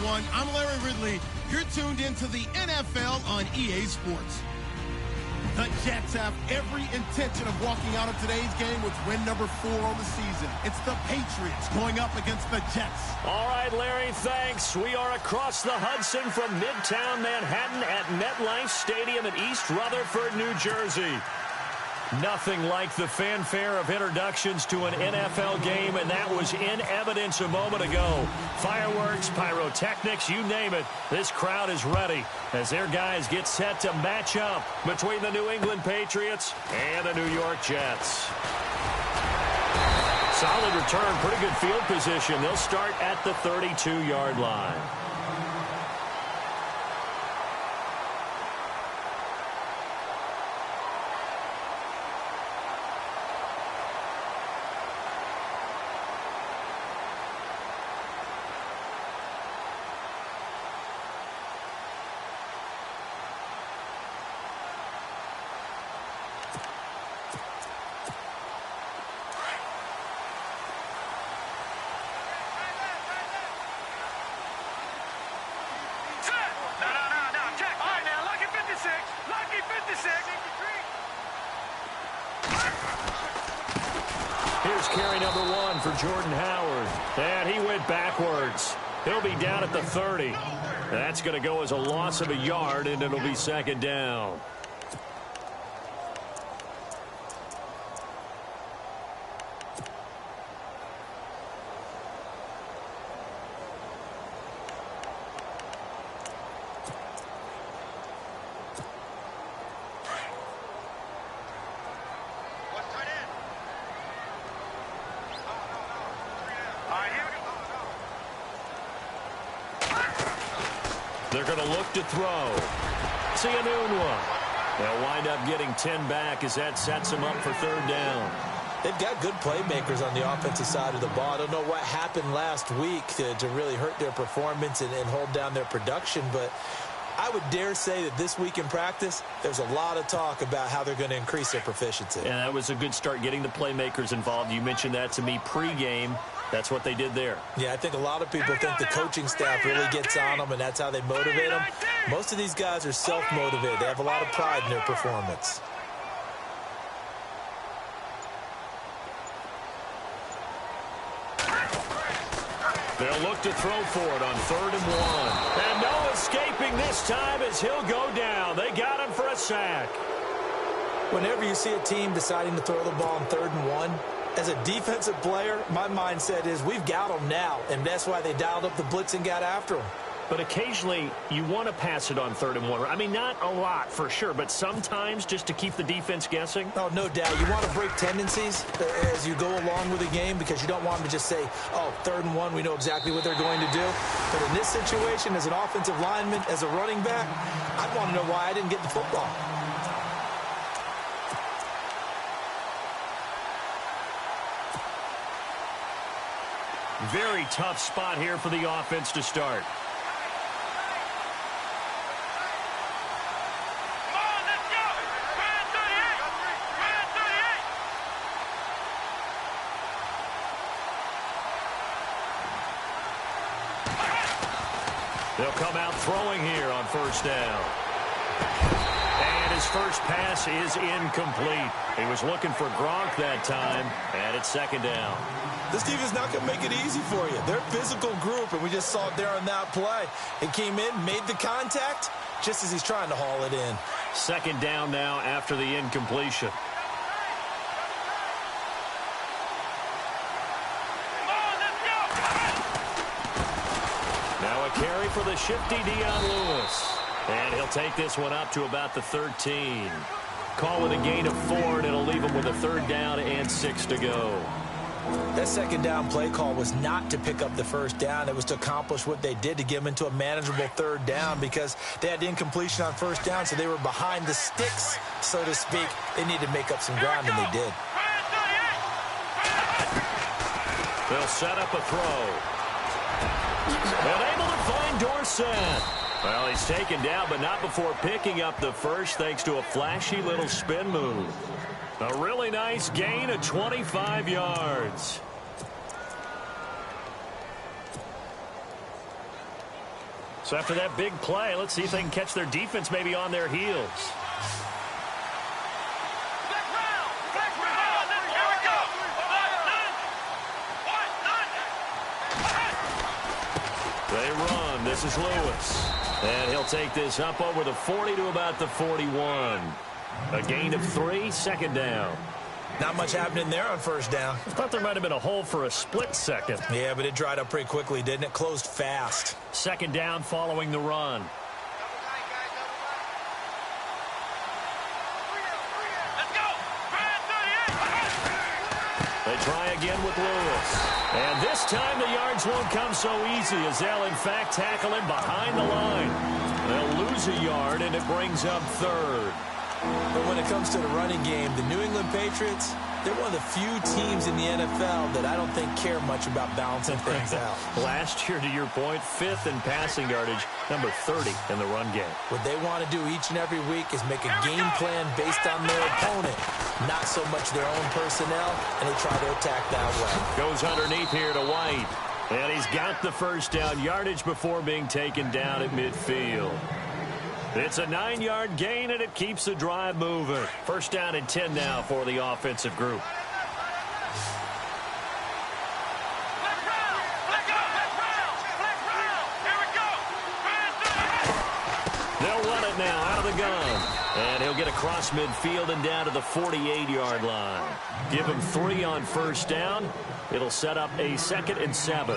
everyone. I'm Larry Ridley. You're tuned into the NFL on EA Sports. The Jets have every intention of walking out of today's game with win number 4 on the season. It's the Patriots going up against the Jets. All right, Larry, thanks. We are across the Hudson from Midtown Manhattan at MetLife Stadium in East Rutherford, New Jersey. Nothing like the fanfare of introductions to an NFL game, and that was in evidence a moment ago. Fireworks, pyrotechnics, you name it. This crowd is ready as their guys get set to match up between the New England Patriots and the New York Jets. Solid return, pretty good field position. They'll start at the 32-yard line. Here's carry number 1 for Jordan Howard. And he went backwards. He'll be down at the 30. That's going to go as a loss of a yard, and it'll be second down. They're going to look to throw. See a new one. They'll wind up getting 10 back as that sets them up for third down. They've got good playmakers on the offensive side of the ball. I don't know what happened last week to really hurt their performance and hold down their production, but I would dare say that this week in practice, there's a lot of talk about how they're going to increase their proficiency. Yeah, that was a good start getting the playmakers involved. You mentioned that to me pregame. That's what they did there. Yeah, I think a lot of people think the coaching staff really gets on them, and that's how they motivate them. Most of these guys are self-motivated. They have a lot of pride in their performance. They'll look to throw for it on 3rd and 1. And no escaping this time as he'll go down. They got him for a sack. Whenever you see a team deciding to throw the ball on 3rd and 1, as a defensive player, my mindset is we've got them now, and that's why they dialed up the blitz and got after them. But occasionally, you want to pass it on 3rd and 1. I mean, not a lot for sure, but sometimes just to keep the defense guessing. Oh, no doubt. You want to break tendencies as you go along with the game because you don't want them to just say, oh, 3rd and 1, we know exactly what they're going to do. But in this situation, as an offensive lineman, as a running back, I'd want to know why I didn't get the football. Very tough spot here for the offense to start. They'll come out throwing here on 1st down. And his first pass is incomplete. He was looking for Gronk that time, and it's 2nd down. This defense not going to make it easy for you. They're a physical group, and we just saw it there on that play. It came in, made the contact, just as he's trying to haul it in. 2nd down now after the incompletion. Now a carry for the shifty Dion Lewis. And he'll take this one up to about the 13. Call it a gain of 4, and it'll leave him with a 3rd down and 6 to go. That 2nd down play call was not to pick up the 1st down. It was to accomplish what they did to get them into a manageable 3rd down because they had incompletion on 1st down, so they were behind the sticks, so to speak. They needed to make up some ground, and they did. They'll set up a throw. And able to find Dorsett. Well, he's taken down, but not before picking up the first thanks to a flashy little spin move. A really nice gain of 25 yards. So after that big play, let's see if they can catch their defense maybe on their heels. They run. This is Lewis. And he'll take this up over the 40 to about the 41. A gain of 3, second down. Not much happening there on first down. I thought there might have been a hole for a split second. Yeah, but it dried up pretty quickly, didn't it? Closed fast. Second down following the run. They try again with Lewis. And this time the yards won't come so easy as they'll, in fact, tackle him behind the line. They'll lose a yard, and it brings up third. But when it comes to the running game, the New England Patriots, they're one of the few teams in the NFL that I don't think care much about balancing things out. Last year, to your point, 5th in passing yardage, number 30 in the run game. What they want to do each and every week is make a game plan based on their opponent, not so much their own personnel, and they try to attack that way. Goes underneath here to White. And he's got the first down yardage before being taken down at midfield. It's a 9-yard gain, and it keeps the drive moving. First down and 10 now for the offensive group. They'll run it now out of the gun. And he'll get across midfield and down to the 48-yard line. Give him 3 on first down. It'll set up a 2nd and 7.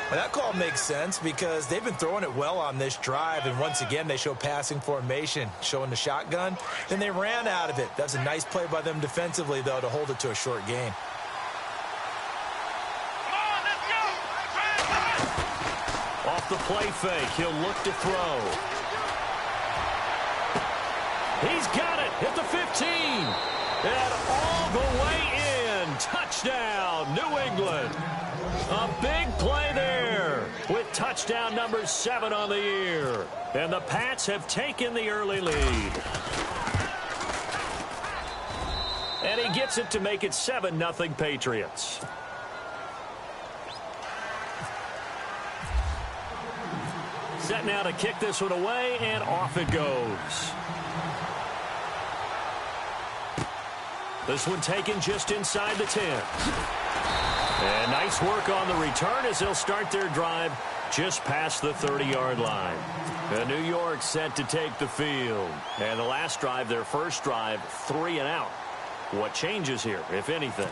Well, that call makes sense because they've been throwing it well on this drive, and once again they show passing formation, showing the shotgun. Then they ran out of it. That's a nice play by them defensively, though, to hold it to a short gain. Off the play fake, he'll look to throw. He's got it at the 15. And all the way in. Touchdown, New England. A big play there with touchdown number 7 on the year. And the Pats have taken the early lead. And he gets it to make it 7-0 Patriots. Set now to kick this one away, and off it goes. This one taken just inside the 10. And nice work on the return as they'll start their drive just past the 30-yard line. And New York set to take the field. And the last drive, their first drive, 3 and out. What changes here, if anything?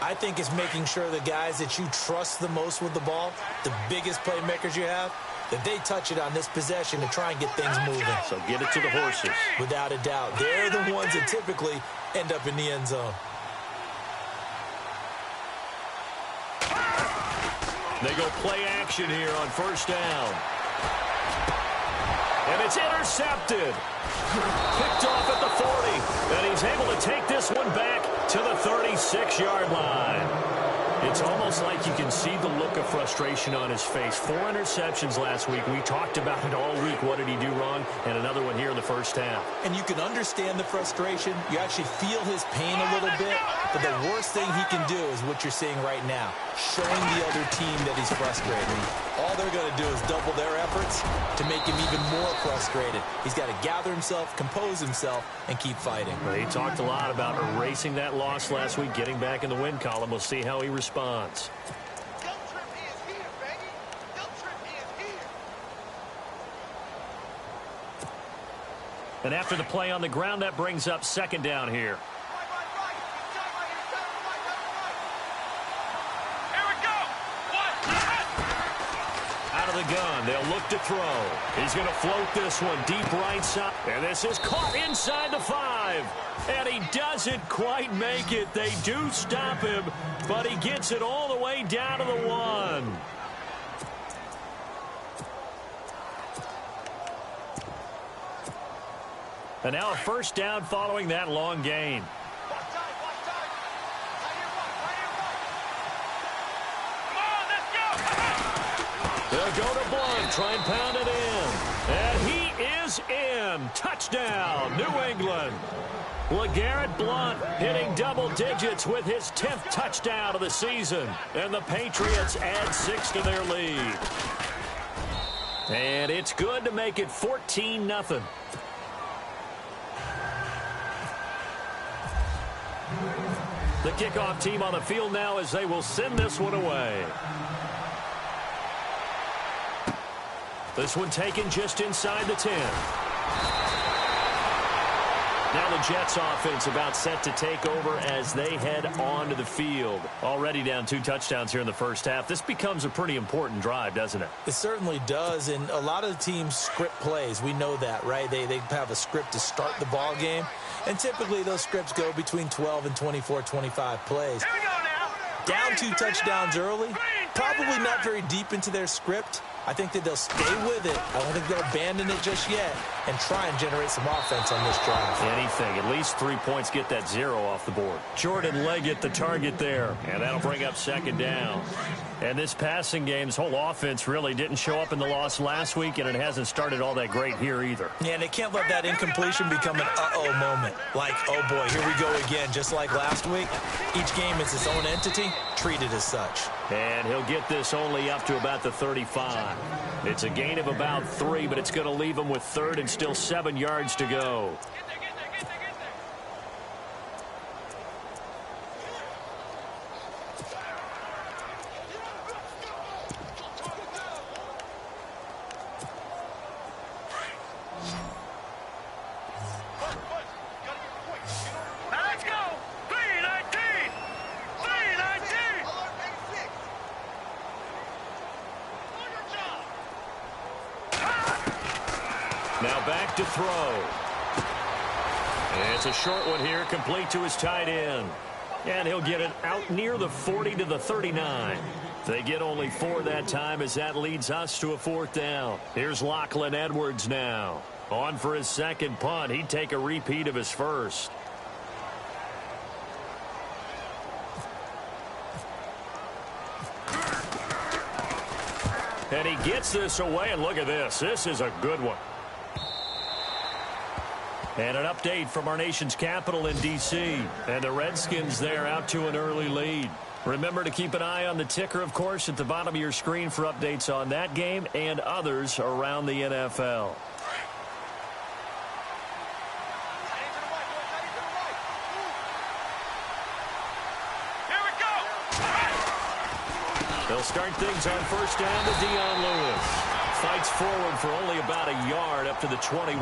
I think it's making sure the guys that you trust the most with the ball, the biggest playmakers you have, that they touch it on this possession to try and get things moving. So get it to the horses. Without a doubt. They're the ones that typically end up in the end zone. They go play action here on first down. And it's intercepted. Picked off at the 40. And he's able to take this one back to the 36-yard line. It's almost like you can see the look of frustration on his face. 4 interceptions last week. We talked about it all week. What did he do wrong? And another one here in the first half. And you can understand the frustration. You actually feel his pain a little bit. But the worst thing he can do is what you're seeing right now, showing the other team that he's frustrated. All they're going to do is double their efforts to make him even more frustrated. He's got to gather himself, compose himself, and keep fighting. Well, he talked a lot about erasing that loss last week, getting back in the win column. We'll see how he responds. And after the play on the ground, that brings up second down here. Out of the gun, they'll look to throw. He's going to float this one deep right side. And this is caught inside the 5. And he doesn't quite make it. They do stop him, but he gets it all the way down to the 1. And now a first down following that long gain. They'll go to Blunt, try and pound it in. And he is in. Touchdown, New England. LeGarrette Blunt hitting double digits with his 10th touchdown of the season. And the Patriots add 6 to their lead. And it's good to make it 14-0. The kickoff team on the field now as they will send this one away. This one taken just inside the 10. Now the Jets offense about set to take over as they head onto the field. Already down 2 touchdowns here in the first half. This becomes a pretty important drive, doesn't it? It certainly does, and a lot of the teams script plays. We know that, right? They have a script to start the ball game, and typically those scripts go between 12 and 24, 25 plays. Down 2 touchdowns early, probably not very deep into their script. I think that they'll stay with it. I don't think they'll abandon it just yet and try and generate some offense on this drive. Anything. At least 3 points, get that 0 off the board. Jordan Leggett, the target there. And that'll bring up second down. And this passing game, this whole offense really didn't show up in the loss last week, and it hasn't started all that great here either. Yeah, and they can't let that incompletion become an uh-oh moment. Like, oh boy, here we go again, just like last week. Each game is its own entity, treated as such. And he'll get this only up to about the 35. It's a gain of about 3, but it's going to leave him with 3rd and still 7 yards to go. Now back to throw. And it's a short one here, complete to his tight end. And he'll get it out near the 40 to the 39. They get only 4 that time as that leads us to a 4th down. Here's Lachlan Edwards now. On for his second punt. He'd take a repeat of his first. And he gets this away, and look at this. This is a good one. And an update from our nation's capital in D.C. And the Redskins there out to an early lead. Remember to keep an eye on the ticker, of course, at the bottom of your screen for updates on that game and others around the NFL. They'll start things on first down to Dion Lewis. Fights forward for only about a yard up to the 21.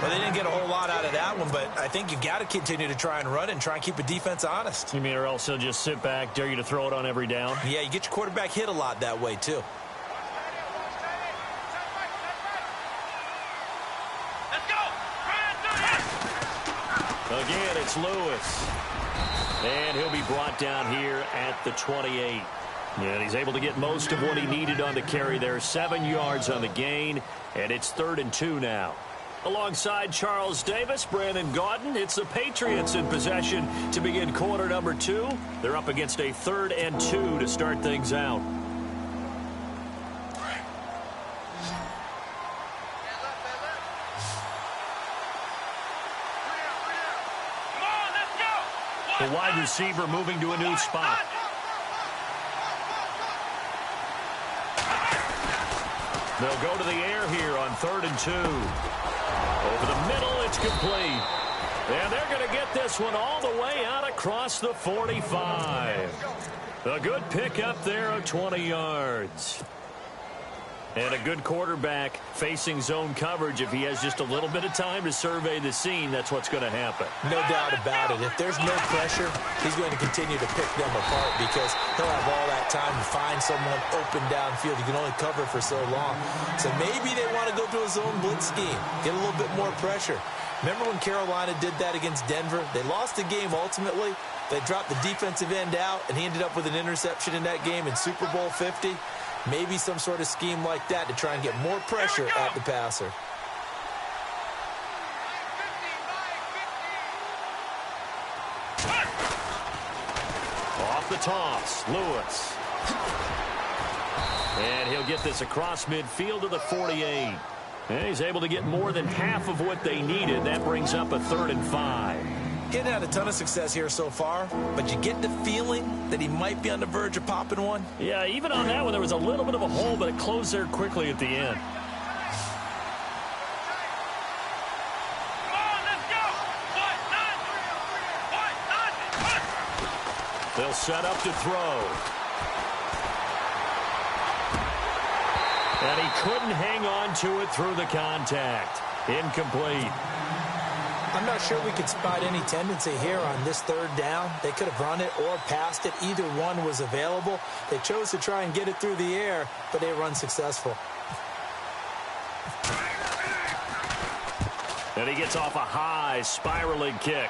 Well, they didn't get a whole lot out of that one, but I think you got to continue to try and run it and try and keep the defense honest. You mean or else they'll just sit back, dare you to throw it on every down? Yeah, you get your quarterback hit a lot that way, too. Let's go! Again, it's Lewis. And he'll be brought down here at the 28. And he's able to get most of what he needed on the carry there. 7 yards on the gain, and it's 3rd and 2 now. Alongside Charles Davis, Brandon Gaudin, it's the Patriots in possession to begin quarter number 2. They're up against a 3rd and 2 to start things out. The wide receiver moving to a new spot. They'll go to the air here on 3rd and 2. Over the middle, it's complete. And they're going to get this one all the way out across the 45. A good pickup there of 20 yards. And a good quarterback facing zone coverage. If he has just a little bit of time to survey the scene, that's what's going to happen. No doubt about it. If there's no pressure, he's going to continue to pick them apart because he'll have all that time to find someone open downfield. You can only cover for so long. So maybe they want to go to a zone blitz scheme, get a little bit more pressure. Remember when Carolina did that against Denver? They lost the game ultimately. They dropped the defensive end out, and he ended up with an interception in that game in Super Bowl 50. Maybe some sort of scheme like that to try and get more pressure at the passer. Off the toss, Lewis. And he'll get this across midfield to the 48. And he's able to get more than half of what they needed. That brings up a 3rd and 5. He hadn't had a ton of success here so far, but you get the feeling that he might be on the verge of popping one. Yeah, even on that one, there was a little bit of a hole, but it closed there quickly at the end. They'll set up to throw. And he couldn't hang on to it through the contact. Incomplete. I'm not sure we could spot any tendency here on this third down. They could have run it or passed it. Either one was available. They chose to try and get it through the air, but they were unsuccessful. And he gets off a high spiraling kick.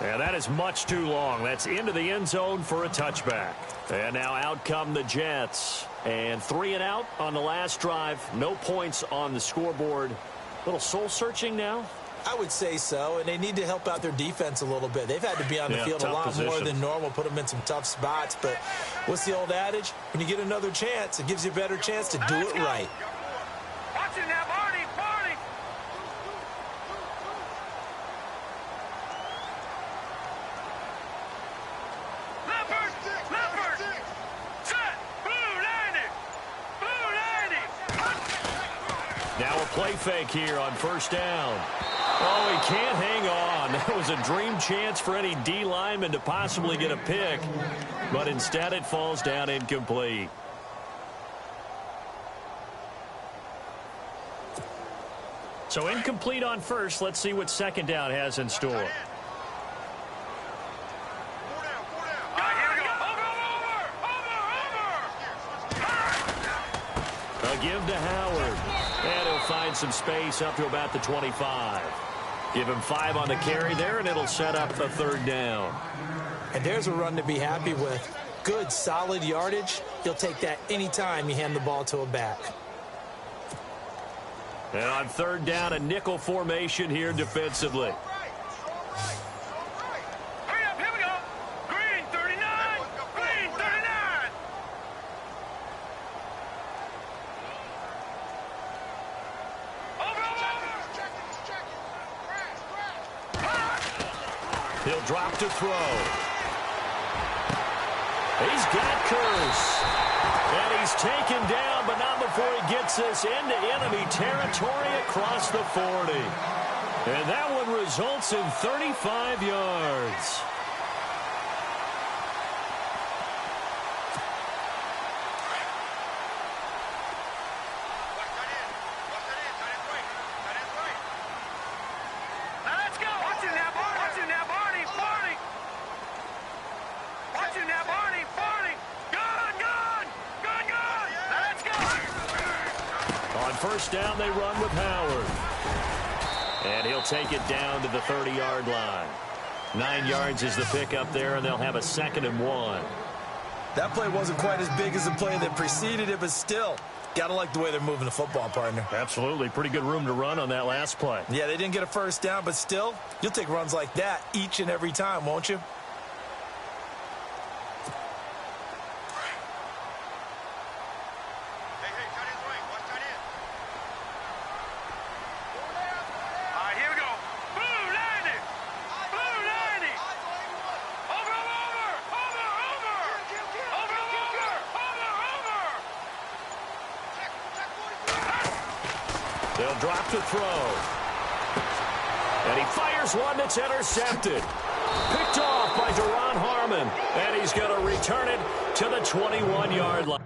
And that is much too long. That's into the end zone for a touchback. And now out come the Jets. And 3 and out on the last drive. No points on the scoreboard. A little soul-searching now? I would say so, and they need to help out their defense a little bit. They've had to be on the field a lot more than normal, put them in some tough spots. But what's the old adage? When you get another chance, it gives you a better chance to do it right. Watching that, Barney, Barney. Leopard, set, blue 90. Now a play fake here on first down. Oh, he can't hang on. That was a dream chance for any D lineman to possibly get a pick, but instead it falls down incomplete. So incomplete on first. Let's see what second down has in store. A give to Howard. And he'll find some space up to about the 25. Give him 5 on the carry there, and it'll set up a third down. And there's a run to be happy with. Good, solid yardage. You'll take that anytime you hand the ball to a back. And on third down, a nickel formation here defensively. Hurry up, here we go. Green 39, green 39. Over. He'll drop to throw. He's got Curse. And he's taken down, but not before he gets this into enemy territory across the 40. And that one results in 35 yards. Now let's go. Watching that, Barney. Watching that, Barney. Barney. Watching that, Barney. Barney. Gun. Now let's go. On first down, they run with Howard. And he'll take it down to the 30-yard line. 9 yards is the pickup there, and they'll have a 2nd and 1. That play wasn't quite as big as the play that preceded it, but still, got to like the way they're moving the football, partner. Absolutely. Pretty good room to run on that last play. Yeah, they didn't get a first down, but still, you'll take runs like that each and every time, won't you? All right, here we go. Blue 90. Blue 90. Over. They'll drop to throw. And he fires one that's intercepted. Picked off by Deron Harmon. And he's going to return it to the 21-yard line.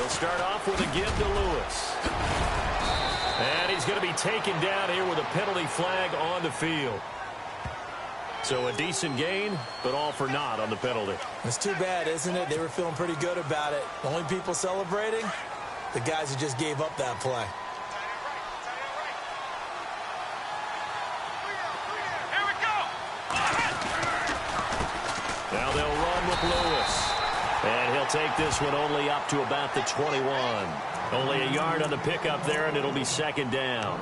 They'll start off with a give to Lewis. And he's going to be taken down here with a penalty flag on the field. So a decent gain, but all for naught on the penalty. It's too bad, isn't it? They were feeling pretty good about it. The only people celebrating, the guys who just gave up that play. Here we go. Now they'll run with Lewis. And he'll take this one only up to about the 21. Only a yard on the pickup there, and it'll be second down.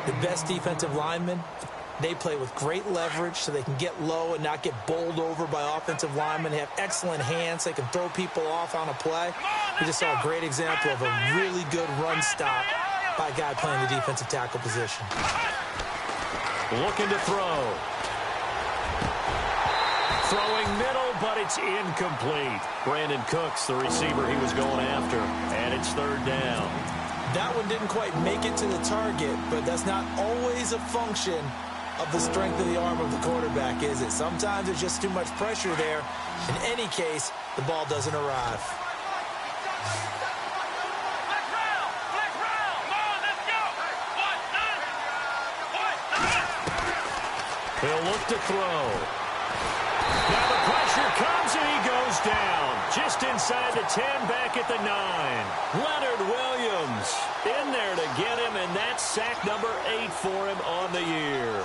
The best defensive linemen, they play with great leverage so they can get low and not get bowled over by offensive linemen. They have excellent hands. They can throw people off on a play. We just saw a great example of a really good run stop by a guy playing the defensive tackle position. Looking to throw. Throwing middle, but it's incomplete. Brandon Cooks, the receiver he was going after, and it's third down. That one didn't quite make it to the target, but that's not always a function of the strength of the arm of the quarterback, is it? Sometimes there's just too much pressure there. In any case, the ball doesn't arrive. He'll look to throw. Now the pressure comes and he goes down. Just inside the 10, back at the 9. Leonard Williams in there to get him, and that's sack number 8 for him on the year.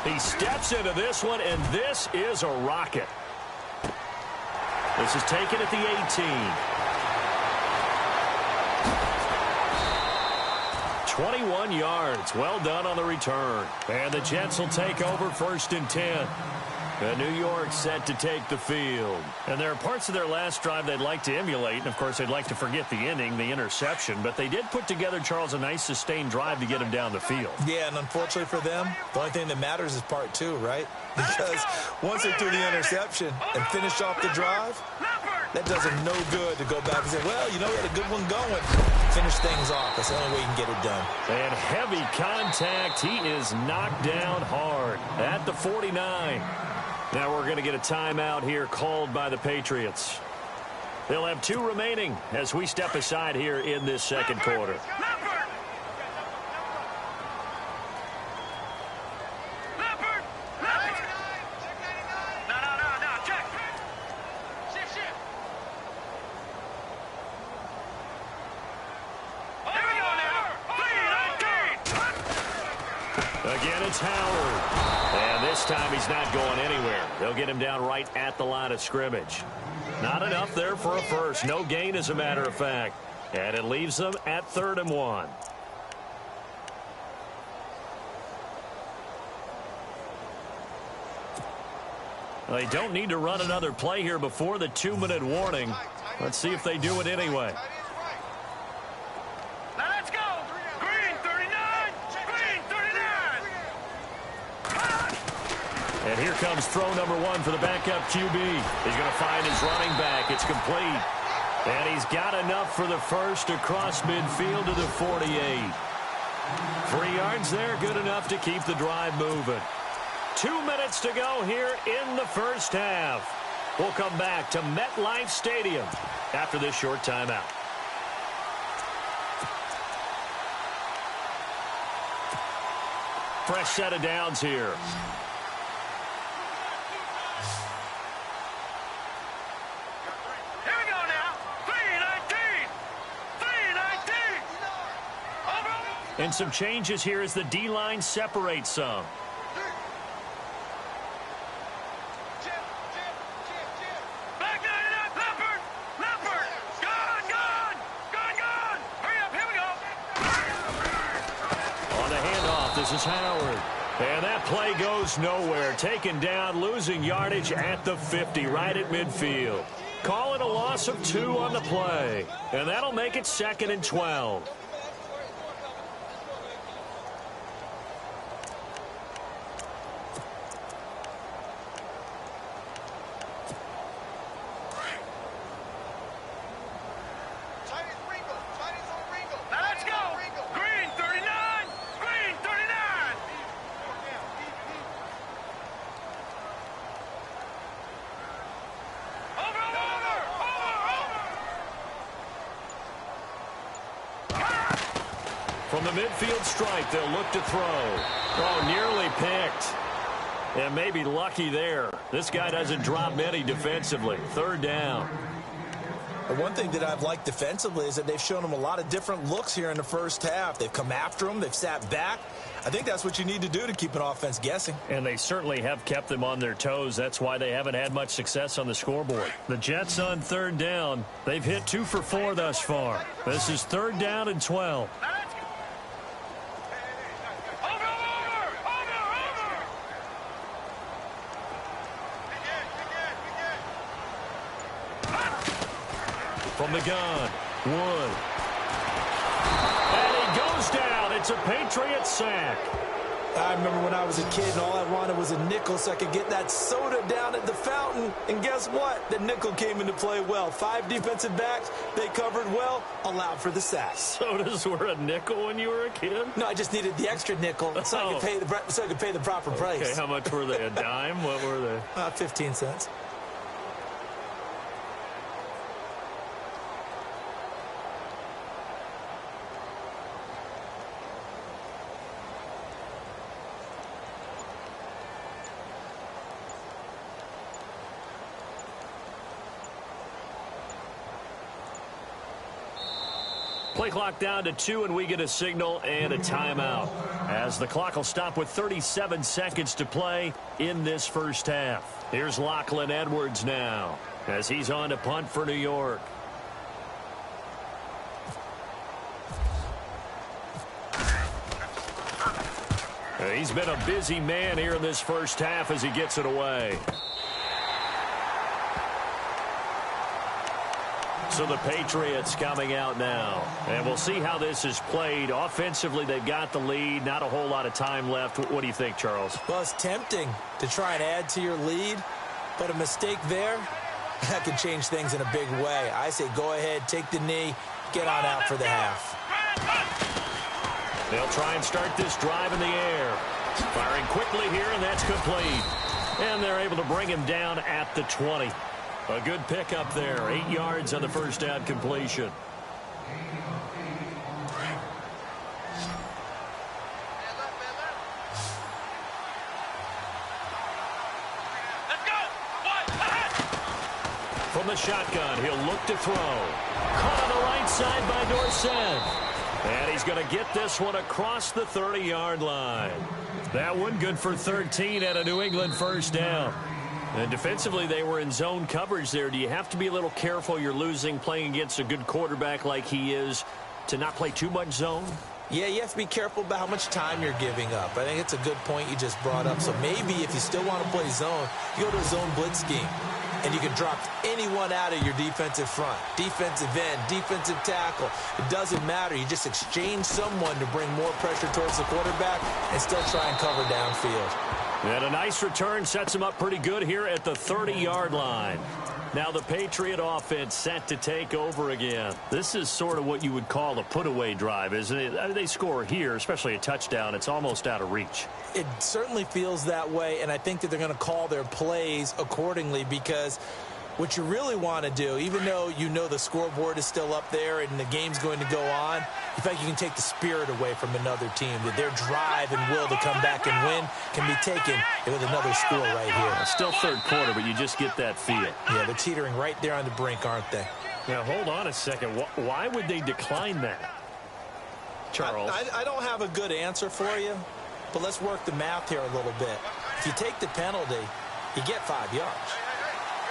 He steps into this one, and this is a rocket. This is taken at the 18. 21 yards. Well done on the return. And the Jets will take over first and 10. And New York set to take the field. And there are parts of their last drive they'd like to emulate. And, of course, they'd like to forget the inning, the interception. But they did put together, Charles, a nice sustained drive to get him down the field. Yeah, and unfortunately for them, the only thing that matters is part 2, right? Because once they threw the interception and finished off the drive, that does them no good to go back and say, well, you know, we had a good one going. Finish things off. That's the only way you can get it done. And heavy contact. He is knocked down hard at the 49. Now we're going to get a timeout here called by the Patriots. They'll have 2 remaining as we step aside here in this second quarter. Again, it's Howard. And this time he's not going anywhere. They'll get him down right at the line of scrimmage. Not enough there for a first. No gain, as a matter of fact. And it leaves them at 3rd and 1. Well, they don't need to run another play here before the 2-minute warning. Let's see if they do it anyway. And here comes throw number 1 for the backup QB. He's going to find his running back. It's complete. And he's got enough for the first across midfield to the 48. 3 yards there, good enough to keep the drive moving. 2 minutes to go here in the first half. We'll come back to MetLife Stadium after this short timeout. Fresh set of downs here. And some changes here as the D-line separates some. Back 99, Leopard! Leopard! Gone! Hurry up, here we go! On the handoff, this is Howard. And that play goes nowhere. Taken down, losing yardage at the 50, right at midfield. Call it a loss of 2 on the play. And that'll make it 2nd and 12. the midfield stripe, they'll look to throw. Oh, nearly picked. And maybe lucky there. This guy doesn't drop many defensively. Third down. One thing that I've liked defensively is that they've shown them a lot of different looks here in the first half. They've come after them. They've sat back. I think that's what you need to do to keep an offense guessing. And they certainly have kept them on their toes. That's why they haven't had much success on the scoreboard. The Jets on third down. They've hit 2 for 4 thus far. This is 3rd down and 12. From the gun, Wood. And he goes down. It's a Patriot sack. I remember when I was a kid and all I wanted was a nickel so I could get that soda down at the fountain. And guess what? The nickel came into play well. 5 defensive backs. They covered well, allowed for the sack. Sodas were a nickel when you were a kid? No, I just needed the extra nickel so I could pay the proper price. Okay, how much were they? A dime? What were they? 15 cents. Play clock down to 2, and we get a signal and a timeout, as the clock will stop with 37 seconds to play in this first half. Here's Lachlan Edwards now, as he's on to punt for New York. He's been a busy man here in this first half as he gets it away. So the Patriots coming out now. And we'll see how this is played. Offensively, they've got the lead. Not a whole lot of time left. What do you think, Charles? Well, it's tempting to try and add to your lead, but a mistake there, that could change things in a big way. I say go ahead, take the knee, get on out for the half. They'll try and start this drive in the air. Firing quickly here, and that's complete. And they're able to bring him down at the 20. A good pickup there. 8 yards on the first down completion. From the shotgun, he'll look to throw. Caught on the right side by Dorsett. And he's going to get this one across the 30-yard line. That one good for 13 at a New England first down. And defensively, they were in zone coverage there. Do you have to be a little careful? You're losing playing against a good quarterback like he is to not play too much zone? Yeah, you have to be careful about how much time you're giving up. I think it's a good point you just brought up. So maybe if you still want to play zone, you go to a zone blitz scheme. And you can drop anyone out of your defensive front. Defensive end, defensive tackle. It doesn't matter. You just exchange someone to bring more pressure towards the quarterback and still try and cover downfield. And a nice return sets him up pretty good here at the 30-yard line. Now the Patriot offense set to take over again. This is sort of what you would call a put-away drive, isn't it? They score here, especially a touchdown. It's almost out of reach. It certainly feels that way, and I think that they're going to call their plays accordingly because what you really want to do, even though you know the scoreboard is still up there and the game's going to go on, in fact, you can take the spirit away from another team. That their drive and will to come back and win can be taken with another score right here. Still third quarter, but you just get that feel. Yeah, they're teetering right there on the brink, aren't they? Now, hold on a second. Why would they decline that? Charles? I don't have a good answer for you, but let's work the math here a little bit. If you take the penalty, you get 5 yards.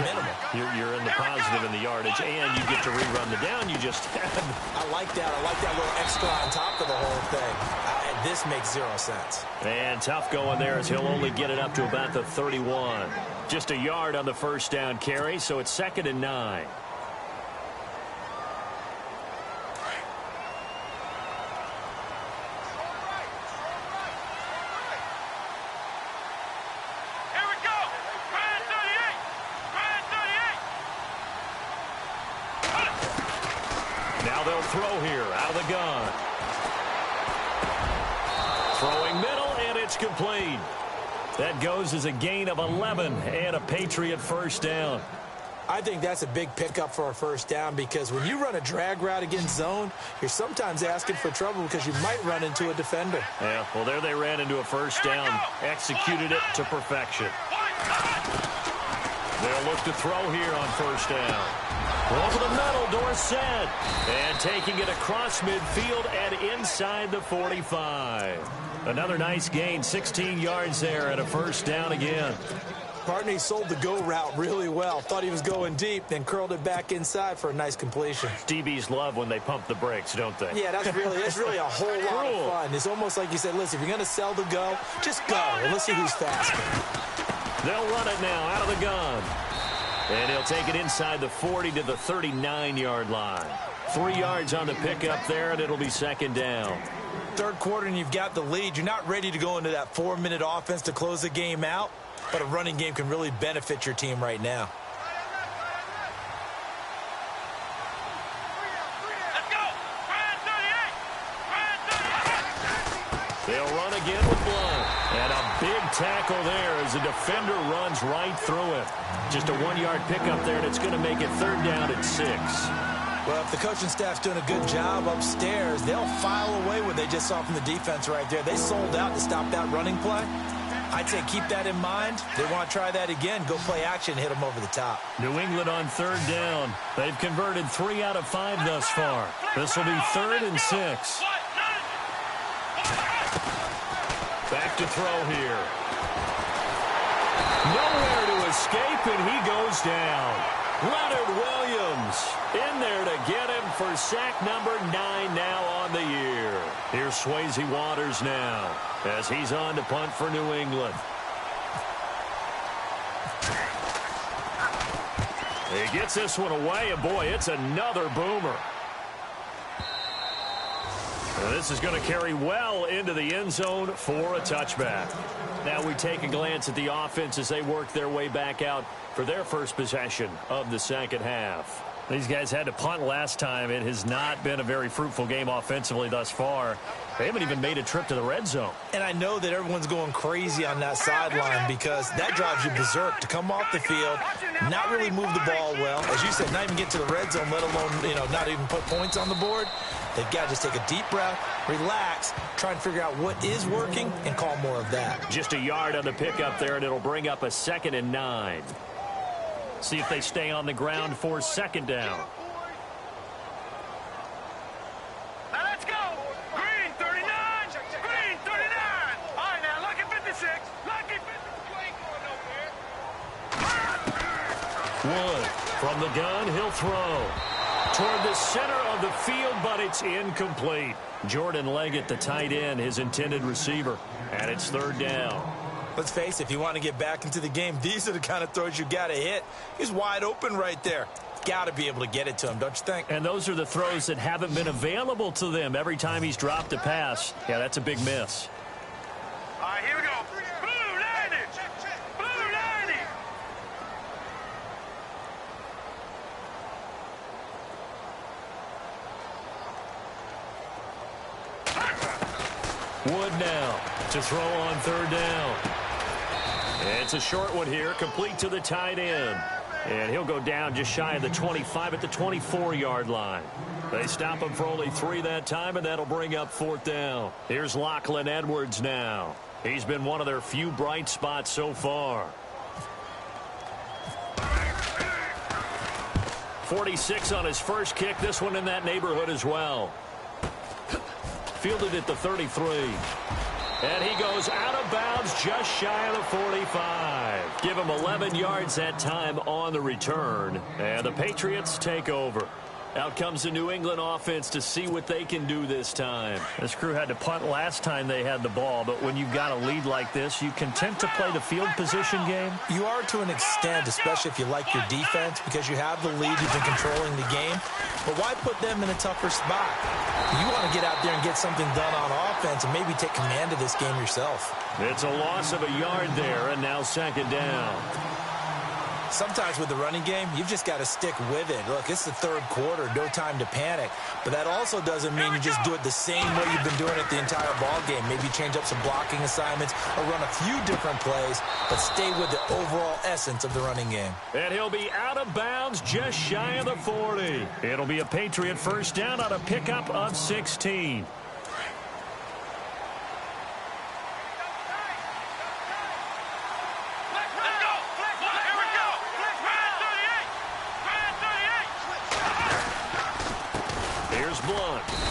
Minimum. You're in the positive in the yardage, and you get to rerun the down you just had. I like that. I like that little extra on top of the whole thing. This makes 0 sense. And tough going there as he'll only get it up to about the 31. Just a yard on the first down carry, so it's 2nd and 9. They'll throw here out of the gun. Throwing middle, and it's complete. That goes as a gain of 11 and a Patriot first down. I think that's a big pickup for a first down because when you run a drag route against zone, you're sometimes asking for trouble because you might run into a defender. Yeah, well, there they ran into a first down, executed it to perfection. They'll look to throw here on first down. Over the middle, Dorsett. And taking it across midfield and inside the 45. Another nice gain, 16 yards there and a first down again. Partner, he sold the go route really well. Thought he was going deep, then curled it back inside for a nice completion. DBs love when they pump the brakes, don't they? Yeah, that's really a whole lot of fun. It's almost like you said, listen, if you're going to sell the go, just go, and let's see who's faster. They'll run it now out of the gun. And he'll take it inside the 40 to the 39-yard line. 3 yards on the pickup there, and it'll be second down. Third quarter, and you've got the lead. You're not ready to go into that 4-minute offense to close the game out. But a running game can really benefit your team right now. Let's go. They'll run again with Blount. And a big tackle there as the defender runs right through him. Just a 1-yard pickup there, and it's going to make it third down at 6. Well, if the coaching staff's doing a good job upstairs, they'll file away what they just saw from the defense right there. They sold out to stop that running play. I'd say keep that in mind. They want to try that again. Go play action, hit them over the top. New England on third down. They've converted 3 out of 5 thus far. This will be 3rd and 6. Back to throw here. Nowhere to escape, and he goes down. Leonard Williams in there to get him for sack number 9 now on the year. Here's Swayze Waters now as he's on to punt for New England. He gets this one away, and boy, it's another boomer. And this is going to carry well into the end zone for a touchback. Now we take a glance at the offense as they work their way back out for their first possession of the second half. These guys had to punt last time. It has not been a very fruitful game offensively thus far. They haven't even made a trip to the red zone. And I know that everyone's going crazy on that sideline because that drives you berserk to come off the field, not really move the ball well. As you said, not even get to the red zone, let alone, not even put points on the board. They've got to just take a deep breath, relax, try and figure out what is working, and call more of that. Just a yard on the pickup there, and it'll bring up a 2nd and 9. See if they stay on the ground for second down. Now let's go. Green 39. Green 39. All right, now lucky 56. Lucky 56. Wood from the gun, he'll throw toward the center of the field, but it's incomplete. Jordan Leggett, the tight end, his intended receiver, and it's third down. Let's face it, if you want to get back into the game, these are the kind of throws you got to hit. He's wide open right there. Got to be able to get it to him, don't you think? And those are the throws that haven't been available to them every time he's dropped a pass. Yeah, that's a big miss. All right, here we go. Blue 90. Blue 90. Wood now to throw on third down. It's a short one here, complete to the tight end. And he'll go down just shy of the 25 at the 24-yard line. They stop him for only 3 that time, and that'll bring up 4th down. Here's Lachlan Edwards now. He's been one of their few bright spots so far. 46 on his first kick. This one in that neighborhood as well. Fielded at the 33. And he goes out of bounds just shy of the 45. Give him 11 yards that time on the return. And the Patriots take over. Out comes the New England offense to see what they can do this time. This crew had to punt last time they had the ball, but when you've got a lead like this, you content to play the field position game? You are to an extent, especially if you like your defense, because you have the lead, you've been controlling the game. But why put them in a tougher spot? You want to get out there and get something done on offense and maybe take command of this game yourself. It's a loss of a yard there, and now second down. sometimes with the running game, you've just got to stick with it. Look, it's the third quarter, no time to panic. But that also doesn't mean you just do it the same way you've been doing it the entire ball game. Maybe change up some blocking assignments or run a few different plays, but stay with the overall essence of the running game. And he'll be out of bounds just shy of the 40. It'll be a Patriot first down on a pickup of 16.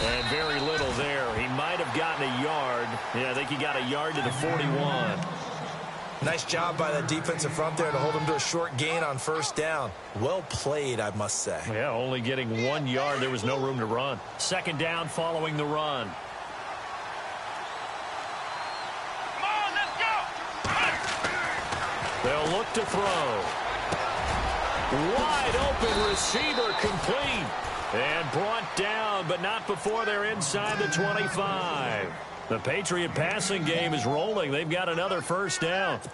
And very little there. He might have gotten a yard. Yeah, I think he got a yard to the 41. Nice job by that defensive front there to hold him to a short gain on first down. Well played, I must say. Yeah, only getting 1 yard. There was no room to run. Second down following the run. Come on, let's go. They'll look to throw. Wide open receiver complete. And brought down, but not before they're inside the 25. The Patriot passing game is rolling. They've got another first down. Come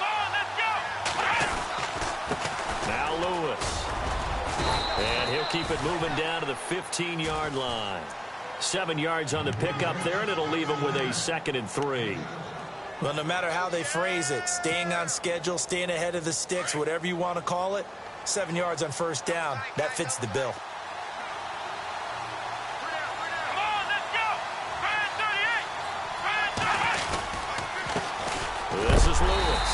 on, let's go. Now Lewis. And he'll keep it moving down to the 15-yard line. 7 yards on the pickup there, and it'll leave him with a 2nd and 3. Well, no matter how they phrase it, staying on schedule, staying ahead of the sticks, whatever you want to call it, 7 yards on first down, that fits the bill. Come on, let's go. 38. This is Lewis.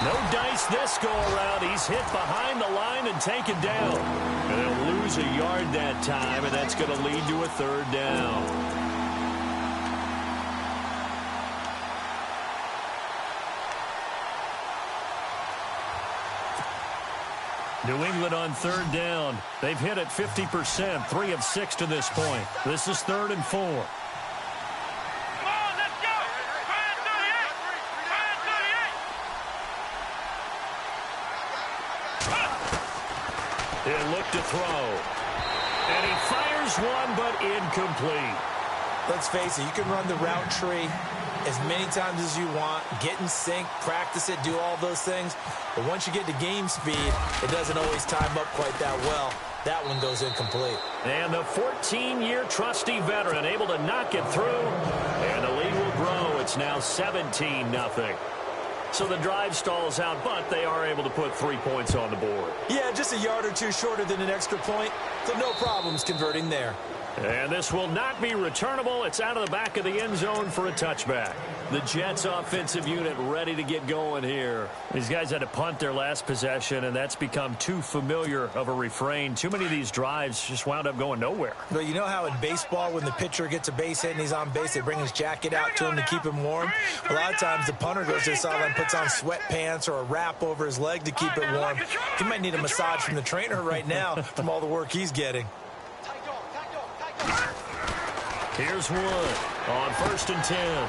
No dice this go-around. He's hit behind the line and taken down. And they'll lose a yard that time, and that's going to lead to a 3rd down. New England on 3rd down. They've hit it 50%, 3 of 6 to this point. This is 3rd and 4. Come on, let's go. 38. He'll look to throw. And he fires one, but incomplete. Let's face it, you can run the route tree as many times as you want, get in sync, practice it, do all those things. But once you get to game speed, it doesn't always time up quite that well. That one goes incomplete. And the 14-year trusty veteran able to knock it through. And the lead will grow. It's now 17-0. So the drive stalls out, but they are able to put 3 points on the board. Yeah, just a yard or two shorter than an extra point, so no problems converting there. And this will not be returnable. It's out of the back of the end zone for a touchback. The Jets offensive unit ready to get going here. These guys had to punt their last possession, and that's become too familiar of a refrain. Too many of these drives just wound up going nowhere. But you know how in baseball, when the pitcher gets a base hit and he's on base, they bring his jacket out to him to keep him warm? A lot of times the punter goes to the sideline, puts on sweatpants or a wrap over his leg to keep it warm. He might need a massage from the trainer right now from all the work he's getting. Here's Wood on 1st and 10.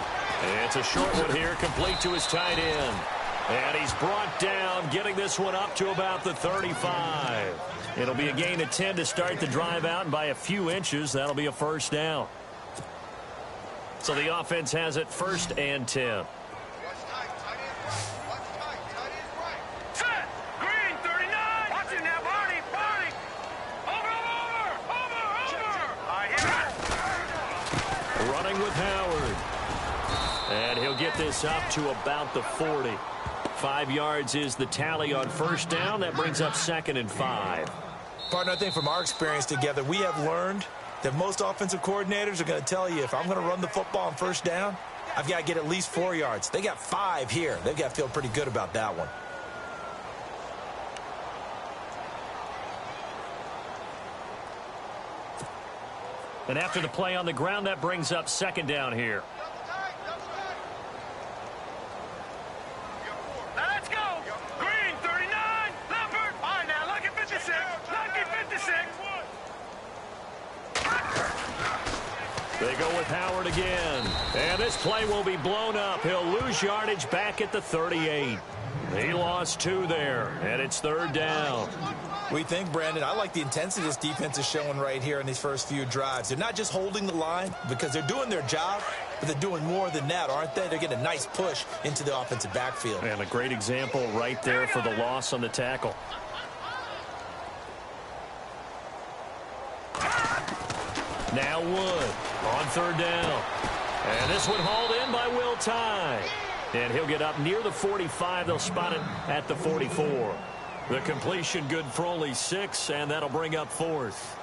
It's a short one here, complete to his tight end. And he's brought down, getting this one up to about the 35. It'll be a gain of 10 to start the drive out, and by a few inches, that'll be a first down. So the offense has it 1st and 10. With Howard. And he'll get this up to about the 40. 5 yards is the tally on first down. That brings up 2nd and 5. Partner, I think from our experience together, we have learned that most offensive coordinators are going to tell you, if I'm going to run the football on first down, I've got to get at least 4 yards. They got 5 here. They've got to feel pretty good about that one. And after the play on the ground, that brings up 2nd down here. Now let's go. Green, 39. Leopard. All right, now, lucky 56. Lucky 56. They go with Howard again. And this play will be blown up. He'll lose yardage back at the 38. He lost 2 there, and it's 3rd down. We think, Brandon, I like the intensity this defense is showing right here in these first few drives. They're not just holding the line because they're doing their job, but they're doing more than that, aren't they? They're getting a nice push into the offensive backfield. And a great example right there for the loss on the tackle. Now Wood on third down. And this one hauled in by Will Tye. And he'll get up near the 45. They'll spot it at the 44. The completion good for only 6, and that'll bring up 4th.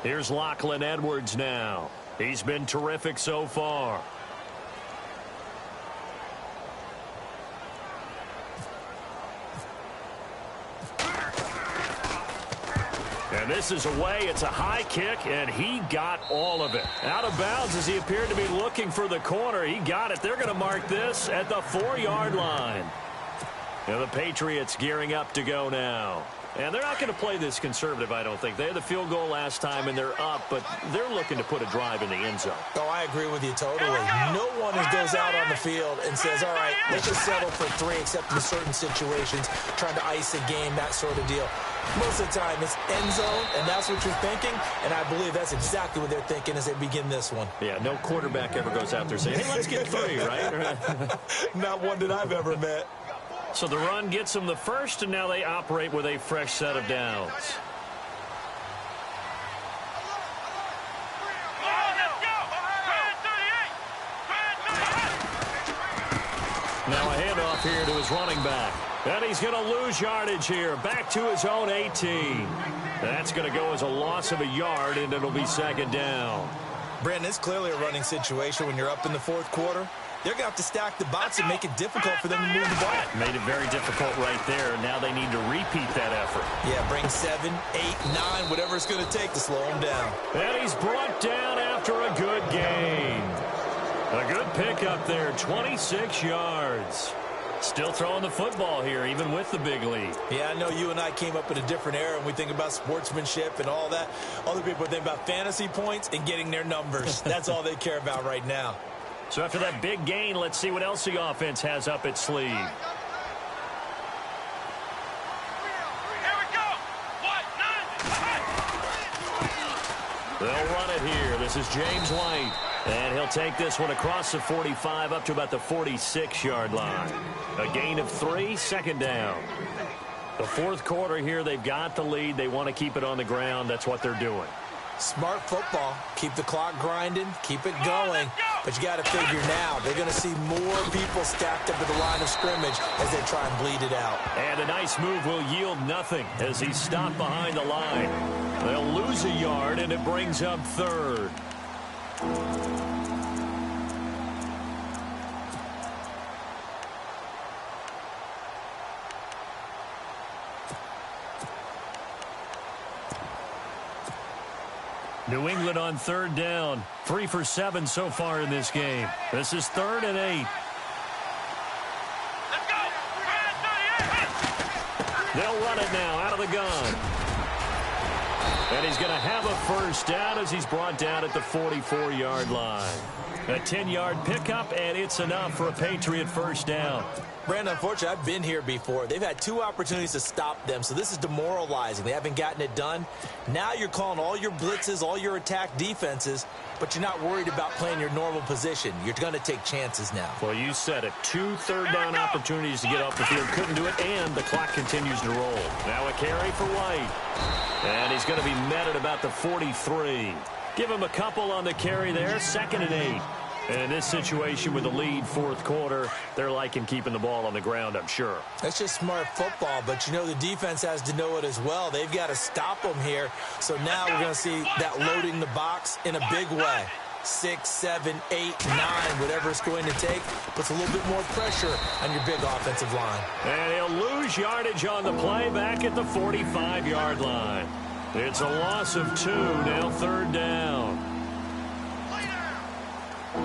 Here's Lachlan Edwards now. He's been terrific so far. And this is away. It's a high kick, and he got all of it. Out of bounds as he appeared to be looking for the corner. He got it. They're going to mark this at the 4-yard line. And the Patriots gearing up to go now. And they're not going to play this conservative, I don't think. They had the field goal last time, and they're up, but they're looking to put a drive in the end zone. Oh, I agree with you totally. No one goes out on the field and says, all right, let's just settle for 3, except in certain situations, trying to ice a game, that sort of deal. Most of the time, it's end zone, and that's what you're thinking, and I believe that's exactly what they're thinking as they begin this one. Yeah, no quarterback ever goes out there saying, hey, let's get 3, right? Not one that I've ever met. So the run gets them the first, and now they operate with a fresh set of downs. Now a handoff here to his running back. And he's going to lose yardage here. Back to his own 18. That's going to go as a loss of a yard, and it'll be 2nd down. Brandon, it's clearly a running situation when you're up in the 4th quarter. They're going to have to stack the box and make it difficult for them to move the ball. Made it very difficult right there. Now they need to repeat that effort. Yeah, bring 7, 8, 9, whatever it's going to take to slow him down. And he's brought down after a good gain. A good pickup there, 26 yards. Still throwing the football here, even with the big lead. Yeah, I know you and I came up in a different era, and we think about sportsmanship and all that. Other people think about fantasy points and getting their numbers. That's all they care about right now. So after that big gain, let's see what else the offense has up its sleeve. Here we go. They'll run it here. This is James White. And he'll take this one across the 45 up to about the 46-yard line. A gain of 3, 2nd down. The 4th quarter here, they've got the lead. They want to keep it on the ground. That's what they're doing. Smart football. Keep the clock grinding. Keep it going. But you got to figure now, they're going to see more people stacked up at the line of scrimmage as they try and bleed it out. And a nice move will yield nothing as he's stopped behind the line. They'll lose a yard, and it brings up 3rd. New England on 3rd down. 3 for 7 so far in this game. This is 3rd and 8. Let's go. They'll run it now out of the gun. And he's going to have a first down as he's brought down at the 44-yard line. A 10-yard pickup, and it's enough for a Patriot first down. Brandon, unfortunately, I've been here before. They've had 2 opportunities to stop them, so this is demoralizing. They haven't gotten it done. Now you're calling all your blitzes, all your attack defenses, but you're not worried about playing your normal position. You're going to take chances now. Well, you said it. 2 third-down opportunities to get off the field. Couldn't do it, and the clock continues to roll. Now a carry for White. And he's going to be met at about the 43. Give him a couple on the carry there. 2nd and 8. And in this situation with the lead 4th quarter, they're liking keeping the ball on the ground, I'm sure. That's just smart football, but you know the defense has to know it as well. They've got to stop them here. So now we're going to see that loading the box in a big way. 6, 7, 8, 9, whatever it's going to take, puts a little bit more pressure on your big offensive line. And he'll lose yardage on the play back at the 45-yard line. It's a loss of 2, now 3rd down.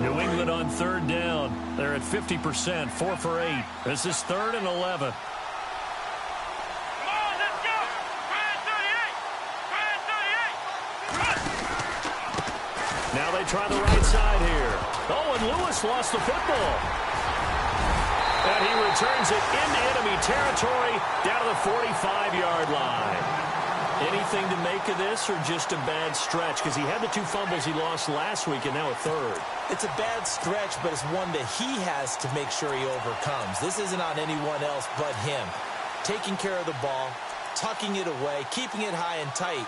New England on 3rd down. They're at 50%, 4 for 8. This is 3rd and 11. Now they try the right side here. Oh, and Lewis lost the football. And he returns it into enemy territory down to the 45-yard line. Anything to make of this or just a bad stretch? Because he had the 2 fumbles he lost last week and now a third. It's a bad stretch, but it's one that he has to make sure he overcomes. This isn't on anyone else but him. Taking care of the ball, tucking it away, keeping it high and tight,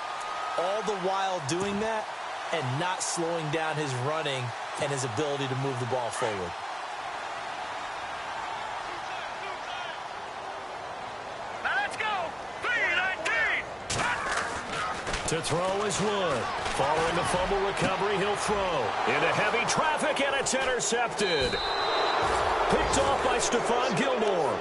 all the while doing that and not slowing down his running and his ability to move the ball forward. To throw is Wood. Following the fumble recovery, he'll throw. Into heavy traffic, and it's intercepted. Picked off by Stephon Gilmore.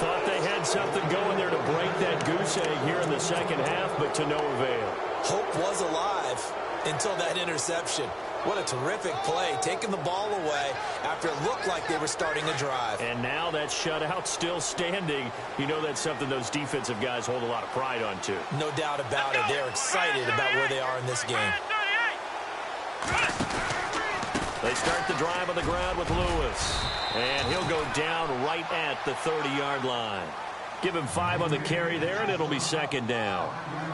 Thought they had something going there to break that goose egg here in the second half, but to no avail. Hope was alive until that interception. What a terrific play, taking the ball away after it looked like they were starting a drive. And now that shutout still standing. You know that's something those defensive guys hold a lot of pride on, too. No doubt about it. They're excited about where they are in this game. They start the drive on the ground with Lewis. And he'll go down right at the 30-yard line. Give him 5 on the carry there, and it'll be second down.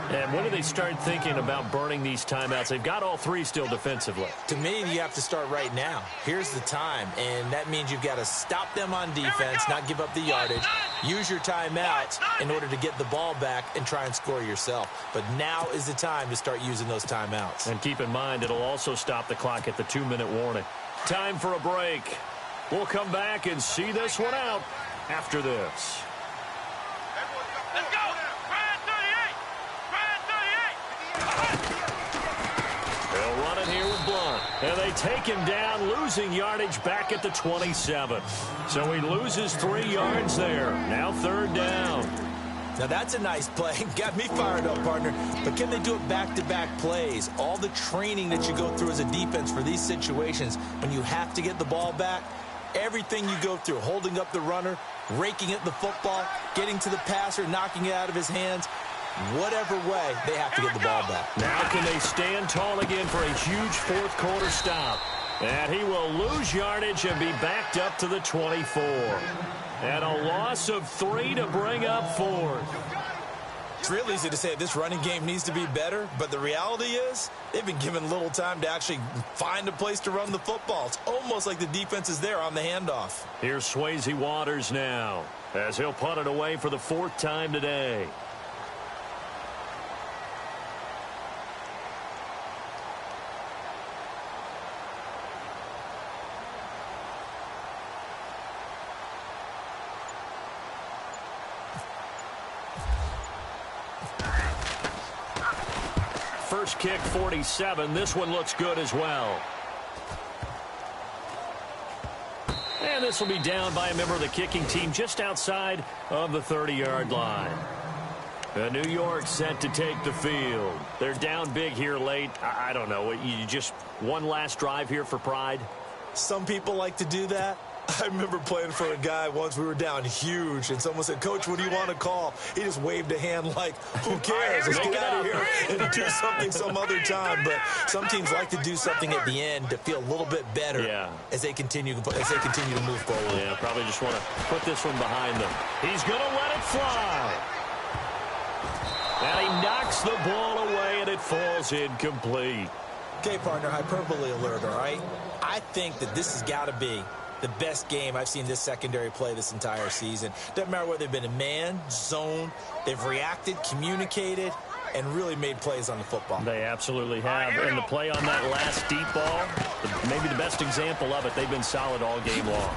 And when do they start thinking about burning these timeouts? They've got all 3 still defensively. To me, you have to start right now. Here's the time, and that means you've got to stop them on defense, not give up the yardage, use your timeouts in order to get the ball back and try and score yourself. But now is the time to start using those timeouts. And keep in mind, it'll also stop the clock at the 2-minute warning. Time for a break. We'll come back and see this one out after this. Let's go! Ryan 38! They'll run it here with Blunt. And they take him down, losing yardage back at the 27. So he loses 3 yards there. Now third down. Now that's a nice play. Got me fired up, partner. But can they do it back-to-back plays? All the training that you go through as a defense for these situations, when you have to get the ball back, everything you go through, holding up the runner, raking at the football, getting to the passer, knocking it out of his hands, whatever way, they have to get the ball back. Now can they stand tall again for a huge fourth-quarter stop? And he will lose yardage and be backed up to the 24. And a loss of 3 to bring up 4th. It's real easy to say this running game needs to be better, but the reality is they've been given little time to actually find a place to run the football. It's almost like the defense is there on the handoff. Here's Swayze Waters now as he'll punt it away for the 4th time today. First kick, 47. This one looks good as well. And this will be down by a member of the kicking team just outside of the 30-yard line. New York set to take the field. They're down big here late. I don't know. You just one last drive here for pride? Some people like to do that. I remember playing for a guy once. We were down huge, and someone said, "Coach, what do you want to call?" He just waved a hand like, "Who cares? Let's get out of here and do something some other time." But some teams like to do something at the end to feel a little bit better as they continue to move forward. Yeah, probably just want to put this one behind them. He's going to let it fly. And he knocks the ball away, and it falls incomplete. Okay, partner, hyperbole alert, all right? I think that this has got to be the best game I've seen this secondary play this entire season. Doesn't matter whether they've been in man, zone, they've reacted, communicated, and really made plays on the football. They absolutely have. And the play on that last deep ball, maybe the best example of it, they've been solid all game long.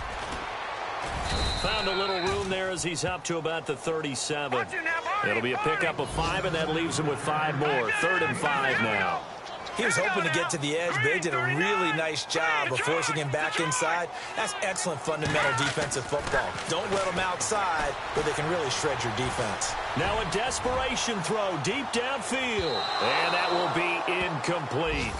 Found a little room there as he's up to about the 37. It'll be a pickup of 5, and that leaves him with 5 more. 3rd and 5 now. He was hoping to get to the edge, but they did a really nice job of forcing him back inside. That's excellent fundamental defensive football. Don't let them outside where they can really shred your defense. Now a desperation throw deep downfield, and that will be incomplete.